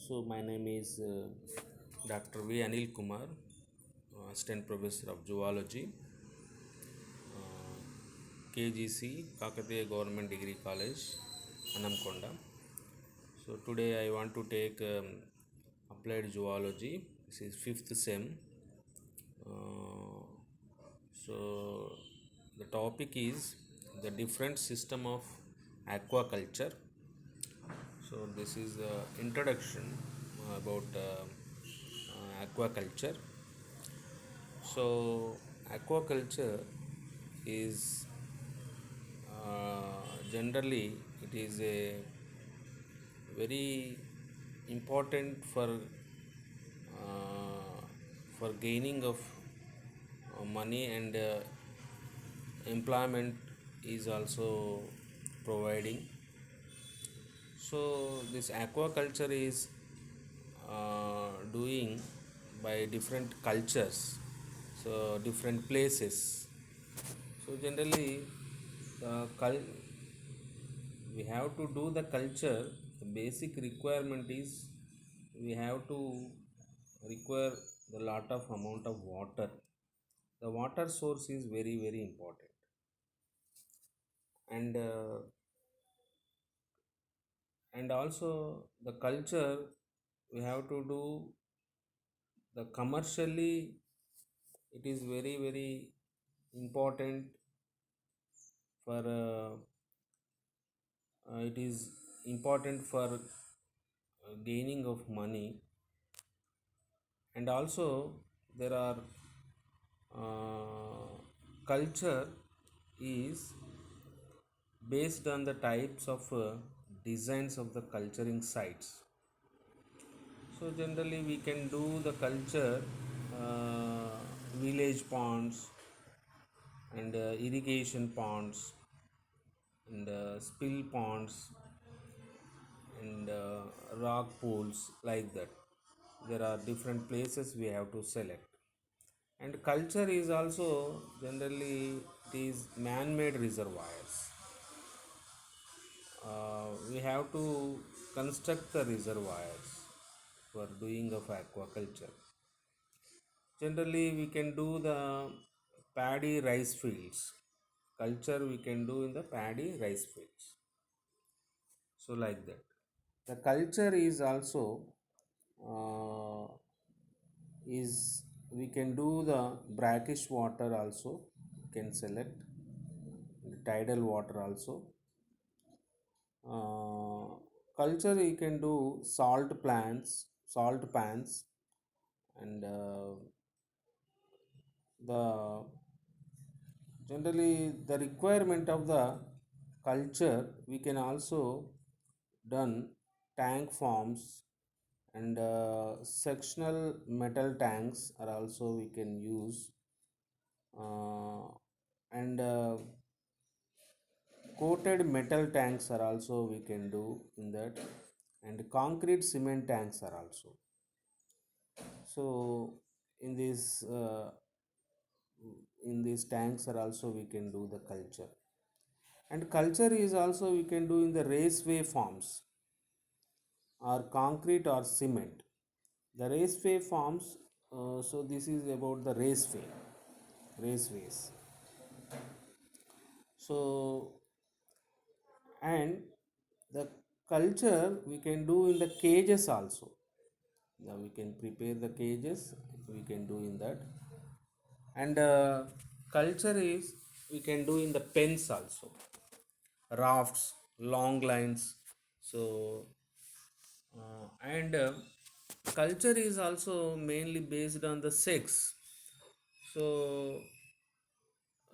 So, my name is Dr. V. Anil Kumar, Assistant Professor of Zoology, KGC, Kakatiya Government Degree College, Anamkonda. So, today I want to take Applied Zoology. This is fifth sem. So, the topic is the different system of aquaculture. So, this is the introduction about aquaculture. So, aquaculture is generally it is a very important for gaining of money and employment is also providing. So, this aquaculture is doing by different cultures, so different places. So generally, the we have to do the culture. The basic requirement is we have to require the lot of amount of water. The water source is very important, and also the culture we have to do the commercially. It is very important for it is important for gaining of money, and also there are uh, culture is based on the types of designs of the culturing sites. So generally we can do the culture village ponds and irrigation ponds and spill ponds and rock pools, like that. There are different places we have to select. And culture is also generally it is man-made reservoirs. We have to construct the reservoirs for doing of aquaculture. Generally we can do the paddy rice fields. Culture we can do in the paddy rice fields. So like that. The culture is also uh, is we can do the brackish water also, can select the tidal water also. Culture you can do salt pans, and the generally the requirement of the culture we can also done tank forms, and sectional metal tanks are also we can use, uh, and coated metal tanks are also we can do in that, and concrete cement tanks are also. So in this in these tanks are also we can do the culture. And culture is also we can do in the raceway forms, or concrete or cement. The raceway forms, so this is about the raceways. So, and the culture we can do in the cages also. Now we can prepare the cages, we can do in that. And culture is we can do in the pens also, rafts, long lines. So and culture is also mainly based on the sex. So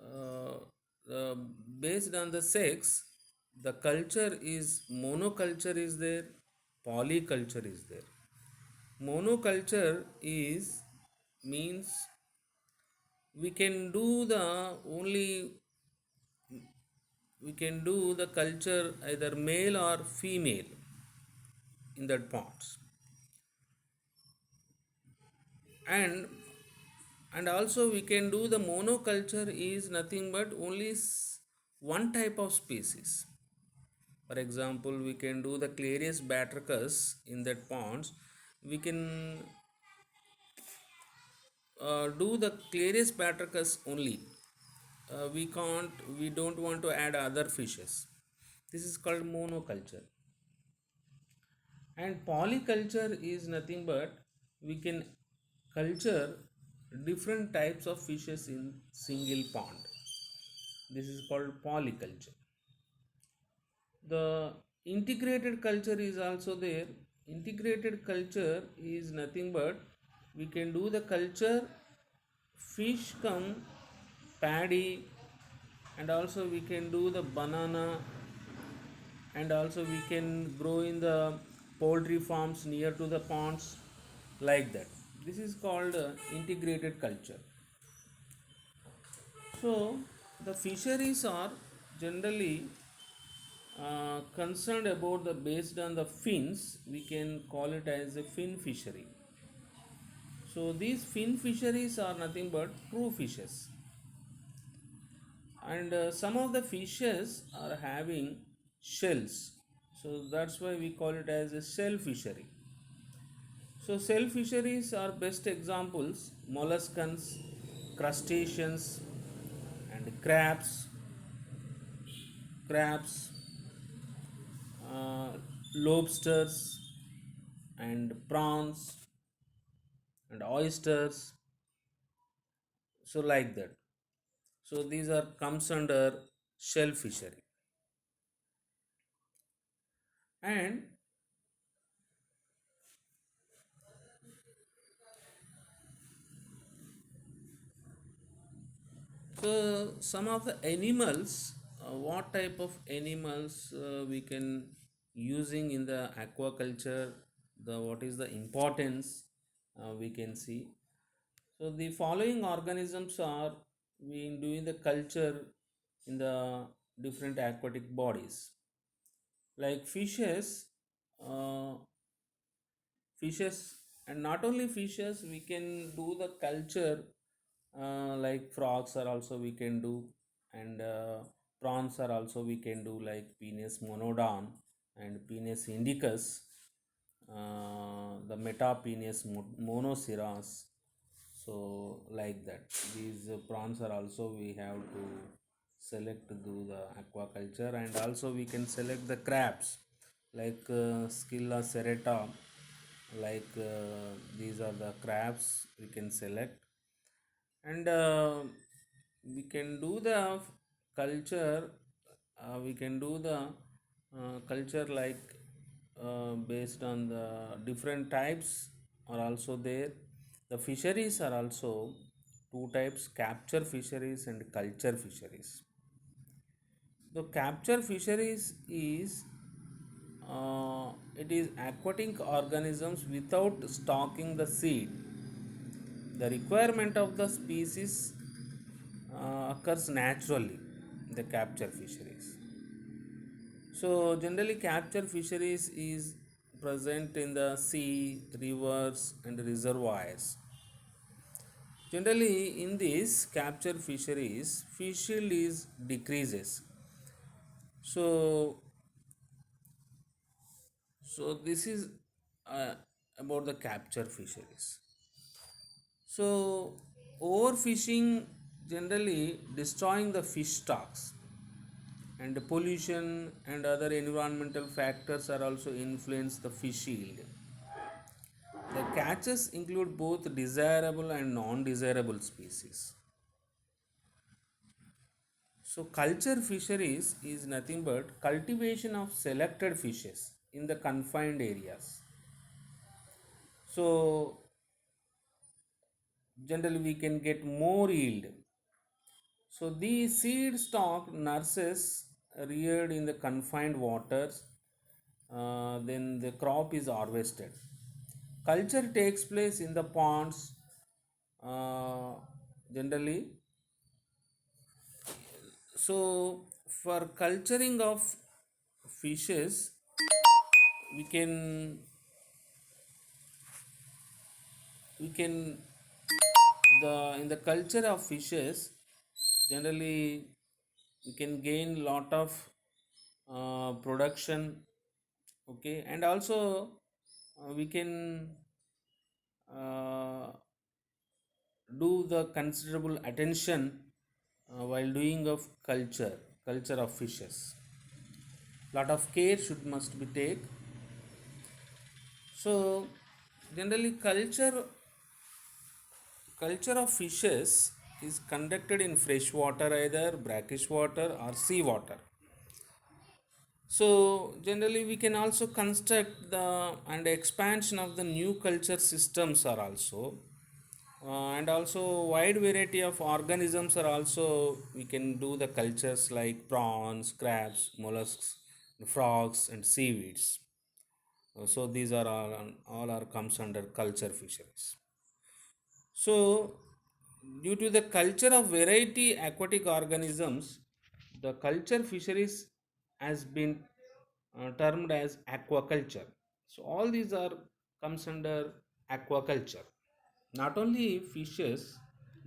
uh, based on the sex, the culture is monoculture is there, polyculture is there. Monoculture is means we can do the only we can do the culture either male or female in that parts. and and also we can do the monoculture is nothing but only one type of species. For example, we can do the Clarius batrachus in that ponds. We can do the Clarius batrachus only. We don't want to add other fishes. This is called monoculture. And polyculture is nothing but we can culture different types of fishes in single pond. This is called polyculture. The integrated culture is also there. Integrated culture is nothing but we can do the culture fish come paddy, and also we can do the banana, and also we can grow in the poultry farms near to the ponds, like that. This is called integrated culture. So the fisheries are generally concerned about the based on the fins. We can call it as a fin fishery. So these fin fisheries are nothing but true fishes, and some of the fishes are having shells. So that's why we call it as a shell fishery. So shell fisheries are best examples: molluscans, crustaceans, and crabs, uh, lobsters, and prawns, and oysters. So like that. So these are comes under shell fishery. And so some of the animals, what type of animals we can using in the aquaculture, the what is the importance we can see. So the following organisms are we doing the culture in the different aquatic bodies, like uh, fishes, and not only fishes, we can do the culture like frogs are also we can do, and prawns are also we can do, like Penis monodon and Penis indicus, the Metapenis monoceras. So like that, these prawns are also we have to select to do the aquaculture, and also we can select the crabs like Scylla serrata, like these are the crabs we can select. And we can do the culture, we can do the culture like based on the different types are also there. The fisheries are also two types: capture fisheries and culture fisheries. The capture fisheries is it is aquatic organisms without stocking the seed. The requirement of the species occurs naturally in the capture fisheries. So generally capture fisheries is present in the sea, rivers, and reservoirs. Generally in these capture fisheries, fish yield is decreases. So this is uh, about the capture fisheries. So overfishing generally destroying the fish stocks, and pollution and other environmental factors are also influence the fish yield. The catches include both desirable and non-desirable species. So culture fisheries is nothing but cultivation of selected fishes in the confined areas. So generally we can get more yield. So the seed stock nurses reared in the confined waters, then the crop is harvested. Culture takes place in the ponds, uh, generally. So for culturing of fishes, we can we can the in the culture of fishes, generally we can gain lot of production. Okay, and also we can uh, do the considerable attention while doing of culture of fishes. Lot of care should must be take. So generally culture of fishes is conducted in fresh water, either brackish water or sea water. So generally we can also construct the and expansion of the new culture systems are also, and also wide variety of organisms are also we can do the cultures like prawns, crabs, mollusks, frogs and seaweeds. So these are all are comes under culture fisheries. So, due to the culture of variety aquatic organisms, the culture fisheries has been termed as aquaculture. So, all these are comes under aquaculture. Not only fishes,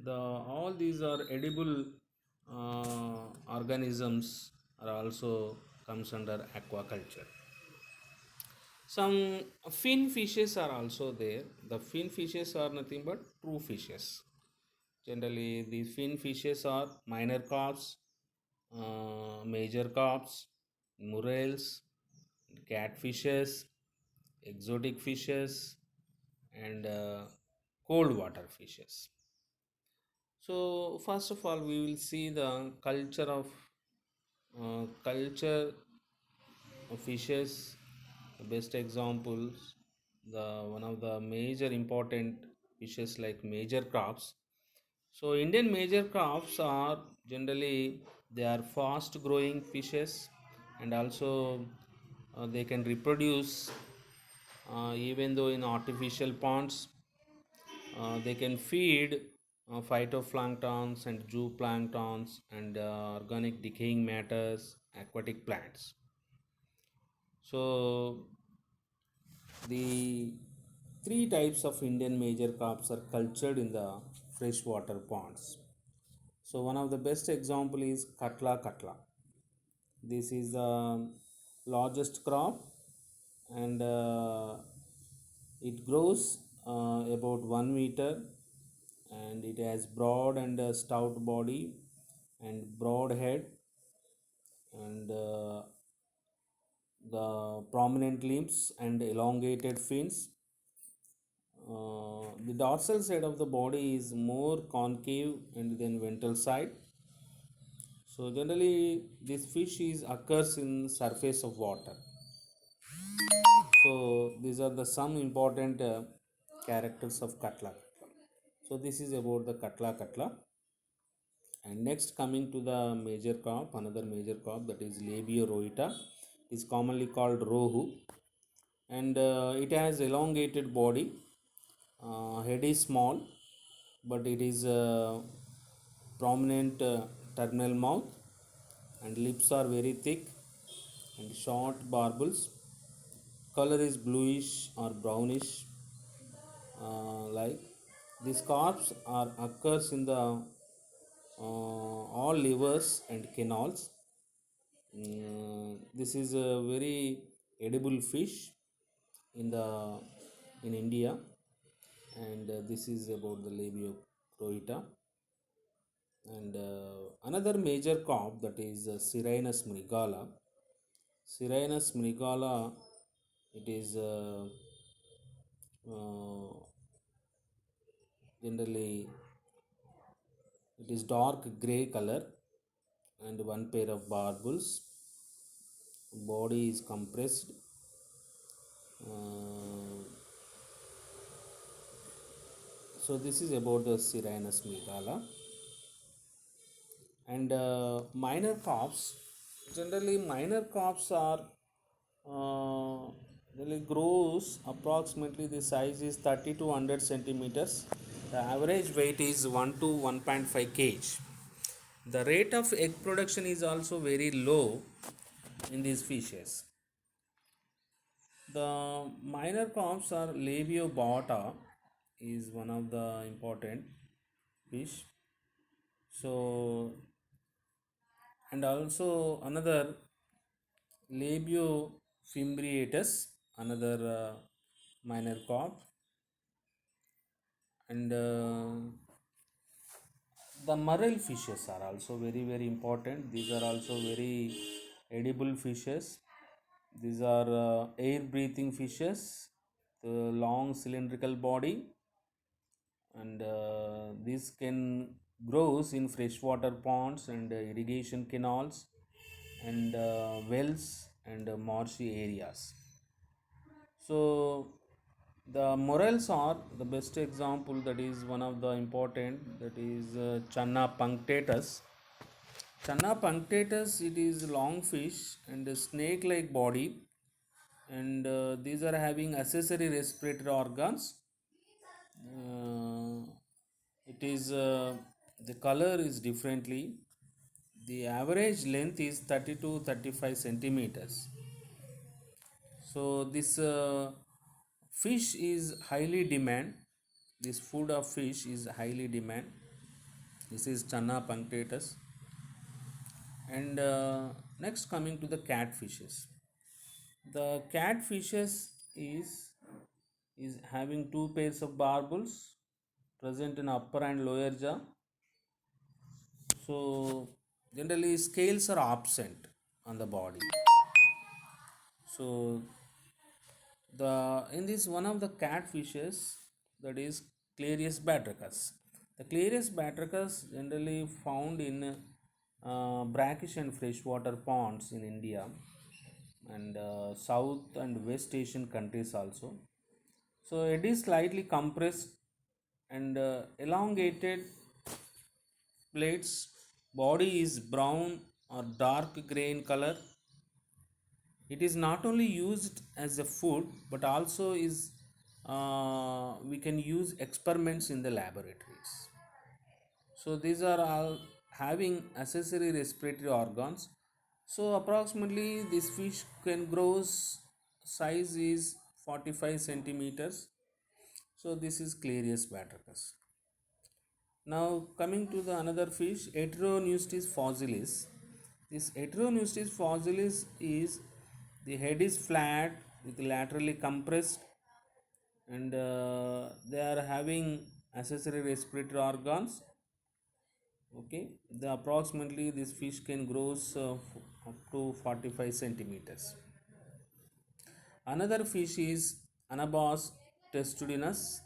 the all these are edible organisms are also comes under aquaculture. Some fin fishes are also there. The fin fishes are nothing but true fishes. Generally, these fin fishes are minor carps, major carps, morels, catfishes, exotic fishes, and cold water fishes. So, first of all, we will see the culture of fishes. The best examples, the one of the major important fishes like major crops. So Indian major crops are generally they are fast growing fishes, and also they can reproduce even though in artificial ponds. They can feed phytoplanktons and zooplanktons and organic decaying matters, aquatic plants. So the three types of Indian major crops are cultured in the freshwater ponds. So one of the best example is Katla Katla. This is the largest crop, and it grows about 1 meter, and it has broad and stout body and broad head, and the prominent limbs and elongated fins. The dorsal side of the body is more concave and then ventral side. So generally, this fish is occurs in surface of water. So these are the some important characters of Katla Katla. So this is about the Katla Katla. And next coming to the major crop, another major crop that is Labio roita, is commonly called rohu, and it has elongated body. Head is small, but it is prominent terminal mouth, and lips are very thick and short barbels. Color is bluish or brownish. Like these carbs are occurs in the all livers and canals. This is a very edible fish in the in India, and this is about the labio croita. And another major crop that is Syrinus mrigala. Syrinus mrigala, it is uh, generally it is dark gray color and one pair of barbels. Body is compressed. Uh, so this is about the Syrinus megala. And minor crops. Generally, minor crops are really grows approximately the size is 30 to 100 centimeters. The average weight is 1 to 1.5 kg. The rate of egg production is also very low in these fishes. The minor crops are Labiobata is one of the important fish. So and also another Labiofimbriatus, another minor carp, and the morel fishes are also very very important. These are also very edible fishes. These are air breathing fishes, the long cylindrical body, and this can grows in freshwater ponds and irrigation canals and wells and marshy areas. So the morels are the best example, that is one of the important, that is Channa punctatus. Channa punctatus, it is long fish and a snake like body, and these are having accessory respiratory organs. uh, it is the color is differently. The average length is 30 to 35 centimeters. So this fish is highly demand. This food of fish is highly demand. This is Channa punctatus. And next, coming to the catfishes. The catfishes is having two pairs of barbels present in upper and lower jaw. So generally scales are absent on the body. So the in this one of the catfishes, that is Clarius batrachus. The Clarius batrachus generally found in brackish and freshwater ponds in India and South and West Asian countries also. So it is slightly compressed and elongated plates. Body is brown or dark gray in color. It is not only used as a food but also is we can use experiments in the laboratories. So these are all having accessory respiratory organs. So approximately this fish can grow size is 45 centimeters. So this is Clarius batrachus. Now coming to the another fish, Heteroneustis fossilis. This Heteroneustis fossilis is, the head is flat with laterally compressed, and they are having accessory respiratory organs. Okay, the approximately this fish can grow up to 45 centimeters. Another fish is Anabas testudinus,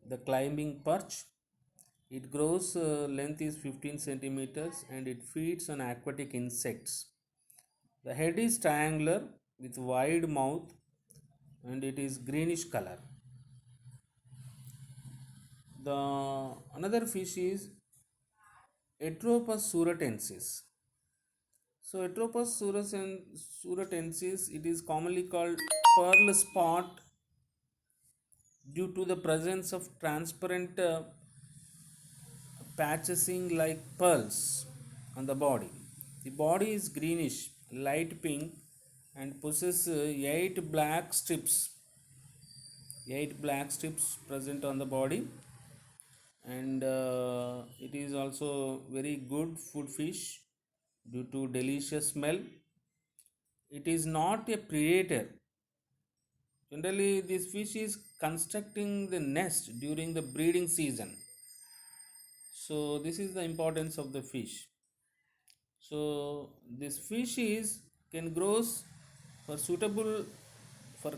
the climbing perch. It grows length is 15 centimeters and it feeds on aquatic insects. The head is triangular with wide mouth and it is greenish color. The another fish is Atropus suratensis. So Atropus suratensis, it is commonly called pearl spot due to the presence of transparent patching like pearls on the body. The body is greenish, light pink, and possesses eight black strips present on the body, and it is also very good food fish due to delicious smell. It is not a predator. Generally, this fish is constructing the nest during the breeding season. So this is the importance of the fish. So this fish is can grows for suitable for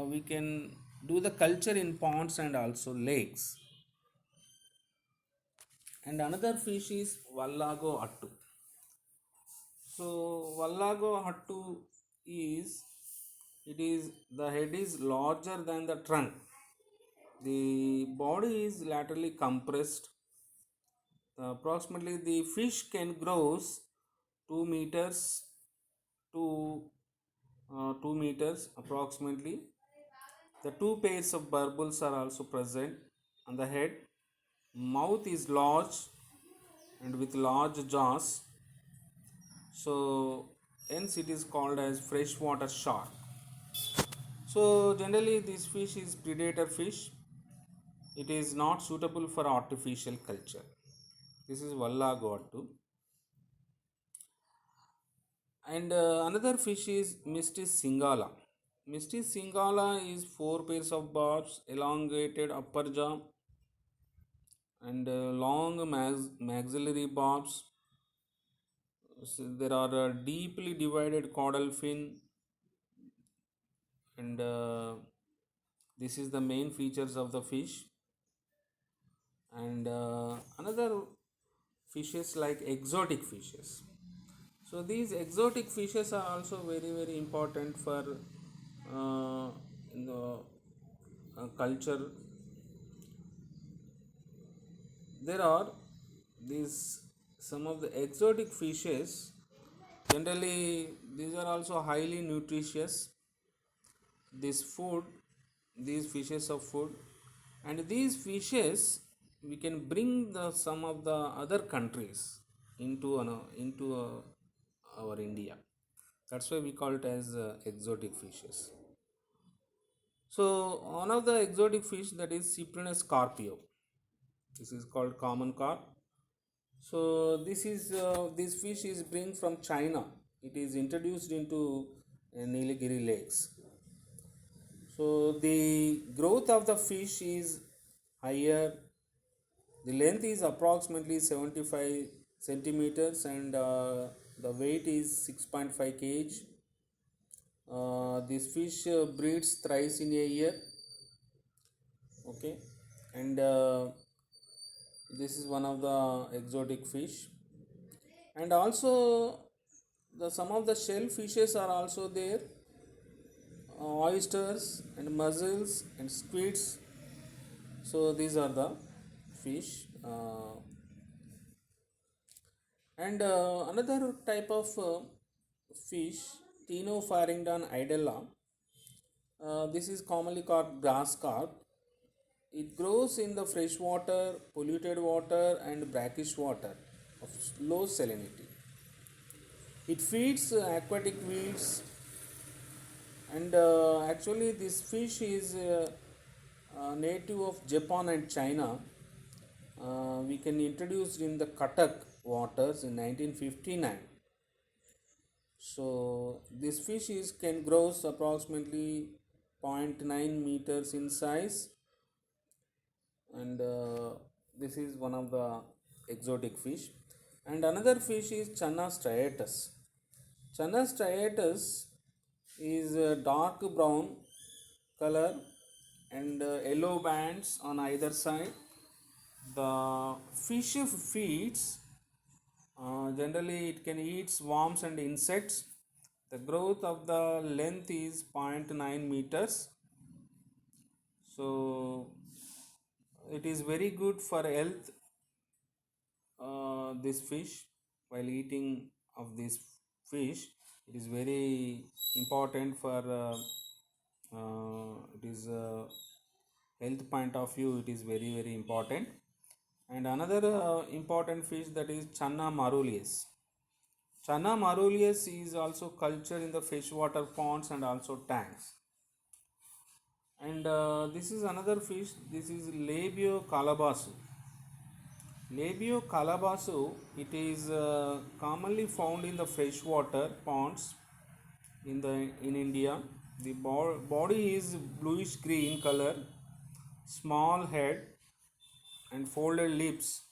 we can do the culture in ponds and also lakes. And another fish is Vallago Attu. So Vallago Attu is, it is, the head is larger than the trunk. The body is laterally compressed. Approximately the fish can grows 2 meters to 2 meters approximately. The two pairs of barbels are also present on the head. Mouth is large and with large jaws. So hence it is called as freshwater shark. So generally this fish is predator fish. It is not suitable for artificial culture. This is Vallago Attu. And another fish is Misty Singala. Misty Singala is four pairs of barbs, elongated upper jaw, and long maxillary barbs. So there are deeply divided caudal fin, and this is the main features of the fish. And another fishes like exotic fishes. So these exotic fishes are also very important for in the culture. There are these some of the exotic fishes. Generally, these are also highly nutritious. This food, these fishes of food, and these fishes we can bring the some of the other countries into our India. That's why we call it as exotic fishes. So one of the exotic fish that is Cyprinus carpio. This is called common carp. So this fish is bring from China. It is introduced into Nilgiri lakes. So the growth of the fish is higher. The length is approximately 75 centimeters, and the weight is 6.5 kg. This fish breeds thrice in a year. Okay, and this is one of the exotic fish. And also the some of the shellfishes are also there, oysters and mussels and squids. So these are the fish. And another type of fish, Tinopharynodon idella. This is commonly called grass carp. It grows in the freshwater, polluted water, and brackish water of low salinity. It feeds aquatic weeds, and actually, this fish is native of Japan and China. We can introduce in the Cuttack waters in 1959. So this fish is can grows approximately zero point 0.9 meters in size, and this is one of the exotic fish. And another fish is Channa striatus. Channa striatus is a dark brown color and yellow bands on either side. The fish feeds, generally it can eat worms and insects. The growth of the length is zero point 0.9 meters. So it is very good for health, this fish. While eating of this fish, it is very important for it is health point of view. It is very important. And another important fish, that is Channa marolius. Channa marolius is also cultured in the freshwater ponds and also tanks. And this is another fish. This is Labio calabasu. Labio calabasu, it is commonly found in the freshwater ponds in India. The body is bluish green color, small head, and folded lips,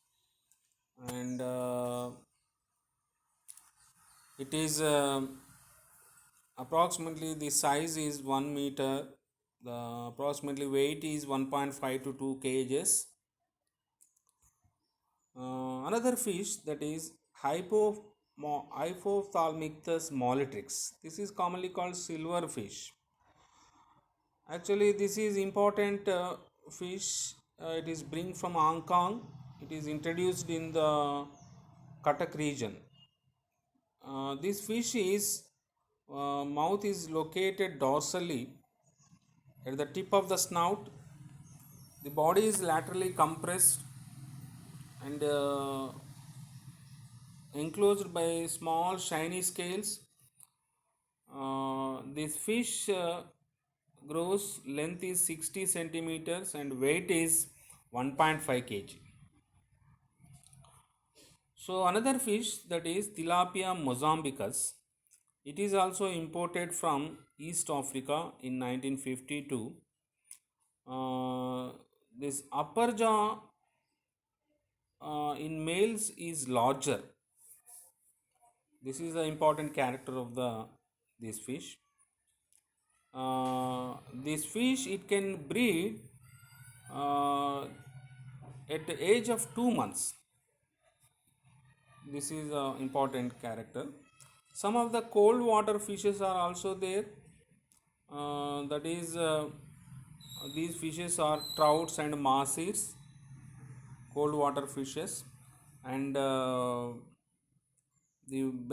and it is approximately the size is 1 meter. The approximately weight is 1.5 to 2 kgs. Another fish, that is Hypophthalmictus mollitrix. This is commonly called silverfish. Actually, this is important fish. It is bring from Hong Kong. It is introduced in the Cuttack region. This fish is mouth is located dorsally at the tip of the snout. The body is laterally compressed and enclosed by small shiny scales. This fish grows length is 60 centimeters and weight is 1.5 kg. So another fish, that is Tilapia mozambicus. It is also imported from East Africa in 1952. This upper jaw in males is larger. This is the important character of this fish. This fish, it can breed uh, at the age of 2 months. This is an important character. Some of the cold water fishes are also there. That is, these fishes are trouts and mahseers, cold water fishes. And the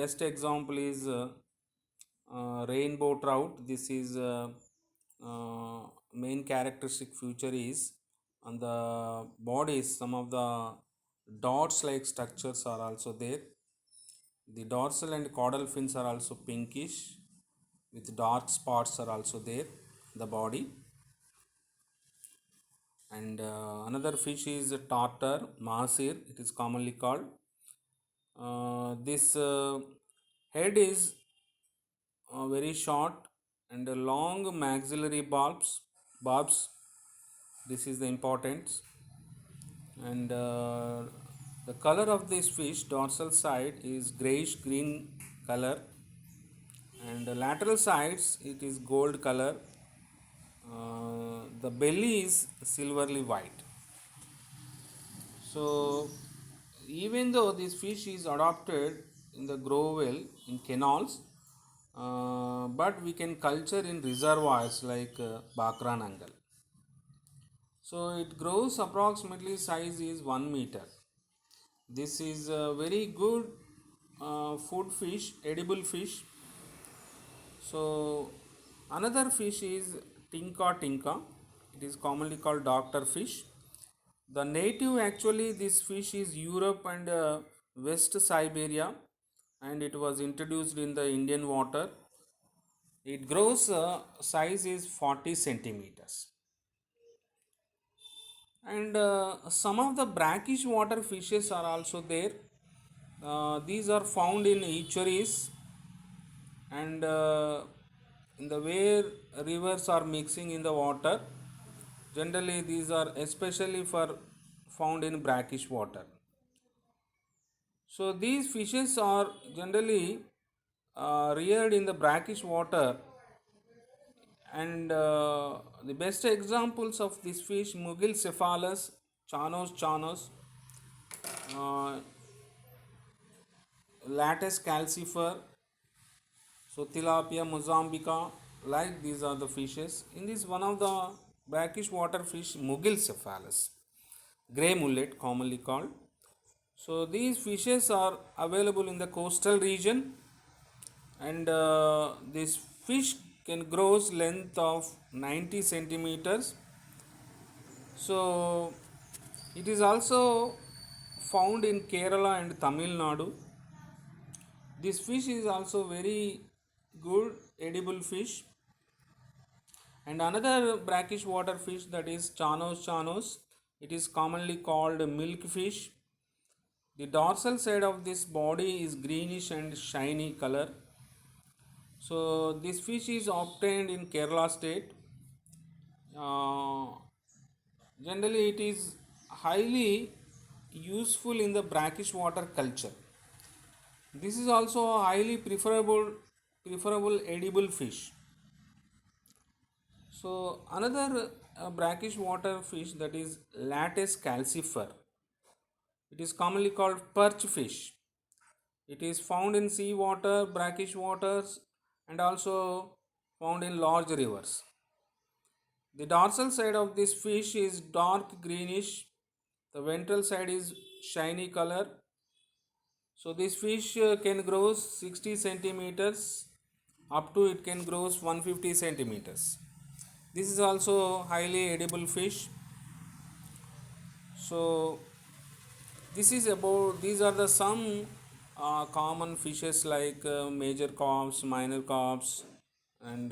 best example is rainbow trout. This is main characteristic feature is on the bodies, some of the dots like structures are also there. The dorsal and caudal fins are also pinkish with dark spots are also there the body. And another fish is tartar mahseer, it is commonly called. This head is very short and long maxillary barbs. This is the importance. And the color of this fish dorsal side is grayish green color, and the lateral sides it is gold color. The belly is silverly white. So even though this fish is adopted in the grow well in canals, but we can culture in reservoirs like Bakra Nangal. So it grows approximately size is 1 meter. This is a very good food fish, edible fish. So another fish is tinka tinka. It is commonly called doctor fish. The native actually this fish is Europe and West Siberia, and it was introduced in the Indian water. It grows size is 40 centimeters. And some of the brackish water fishes are also there. These are found in estuaries and in the where rivers are mixing in the water. Generally these are especially for found in brackish water. So these fishes are generally reared in the brackish water. And the best examples of this fish, Mugil cephalus, Chanos, uh, Latus calcifer, so tilapia, Mozambica, like these are the fishes. In this one of the brackish water fish, Mugil cephalus, grey mullet commonly called. So these fishes are available in the coastal region, and this fish can grow length of 90 centimeters. So it is also found in Kerala and Tamil Nadu. This fish is also very good edible fish. And another brackish water fish, that is chanos, it is commonly called milk fish. The dorsal side of this body is greenish and shiny color. So this fish is obtained in Kerala state. Uh, Generally, it is highly useful in the brackish water culture. This is also a highly preferable edible fish. So another brackish water fish, that is Latus calcifer. It is commonly called perch fish. It is found in sea water, brackish waters, and also found in large rivers. The dorsal side of this fish is dark greenish. The ventral side is shiny color. So this fish can grow 60 centimeters up to it can grow 150 centimeters. This is also highly edible fish. So this is about these are the some common fishes like major carps, minor carps, and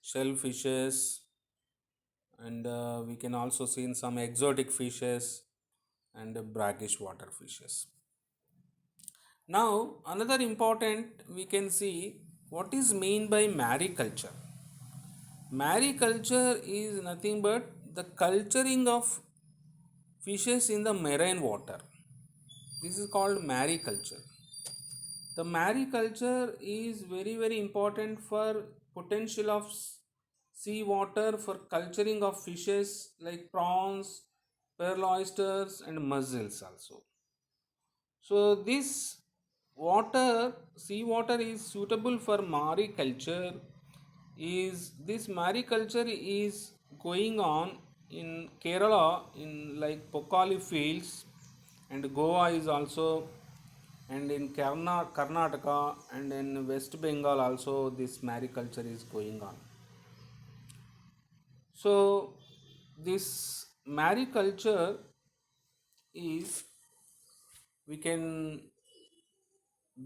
shellfishes, and we can also see in some exotic fishes and brackish water fishes. Now another important we can see what is mean by mariculture? Mariculture is nothing but the culturing of fishes in the marine water. This is called mariculture. The mariculture is very very important for potential of sea water for culturing of fishes like prawns, pearl oysters, and mussels also. So this sea water is suitable for mariculture. Is this mariculture is going on in Kerala in like Pokali fields, and Goa is also, and in Karnataka and in West Bengal also this mariculture is going on. So this mariculture is, we can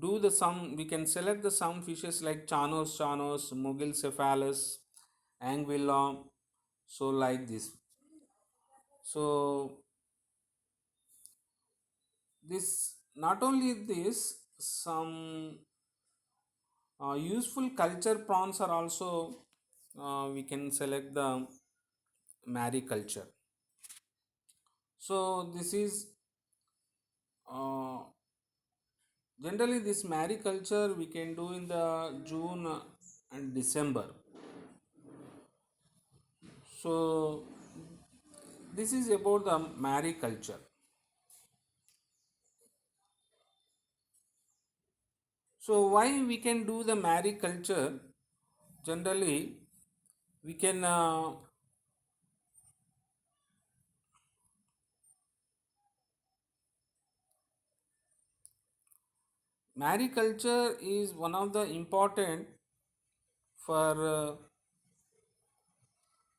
do the some, we can select the some fishes like chanos, mugil cephalus, anguilla, so like this. So this, not only this, some useful culture prawns are also, we can select the mariculture. So this is uh, generally this mariculture we can do in the June and December. So this is about the mariculture. So why we can do the mariculture? Generally, we can mariculture is one of the important for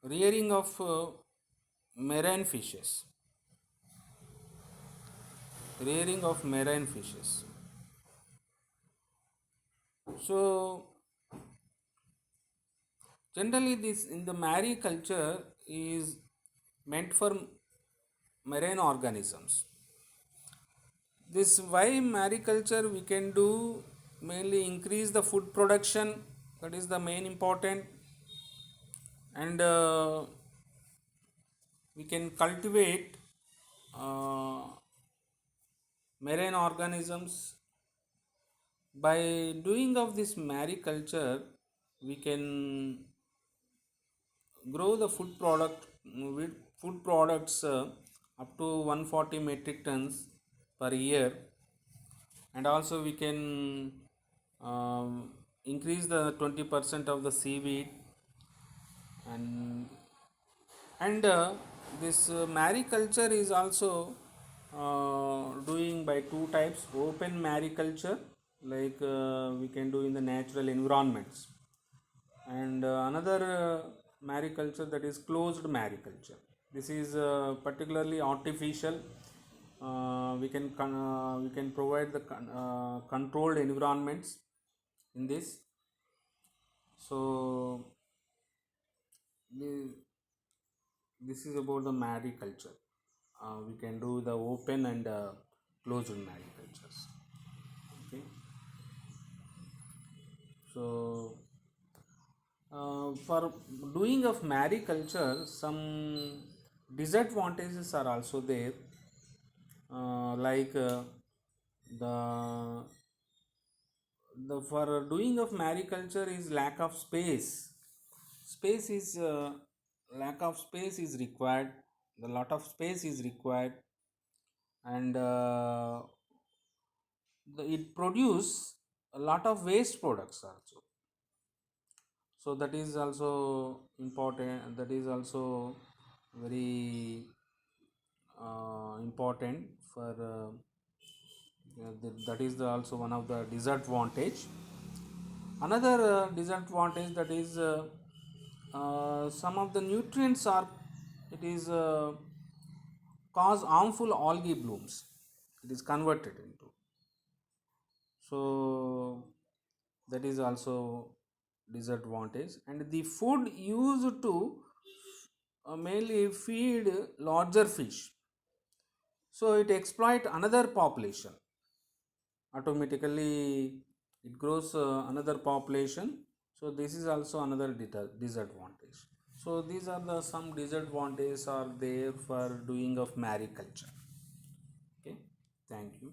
rearing of marine fishes. Rearing of marine fishes. So generally, this in the mariculture is meant for marine organisms. This why mariculture we can do, mainly increase the food production, that is the main important, and we can cultivate uh, marine organisms. By doing of this mariculture, we can grow the with food products up to 140 metric tons per year, and also we can increase the 20% of the seaweed, and this mariculture is also doing by two types: open mariculture, like we can do in the natural environments, and another mariculture, that is closed mariculture. This is particularly artificial. We can provide the controlled environments in this. So the, this is about the mariculture. We can do the open and closed maricultures. Okay. So for doing of mariculture, some disadvantages are also there, like the for doing of mariculture is lack of space. Space is lack of space is required. A lot of space is required, and it produce a lot of waste products also. So that is also important, that is also very important for that is also one of the disadvantage. Another disadvantage, that is some of the nutrients are, it is cause harmful algae blooms, it is converted into. So that is also disadvantage, and the food used to mainly feed larger fish, so it exploit another population automatically. it grows another population. So this is also another disadvantage. So these are the some disadvantages are there for doing of mariculture. Okay, thank you.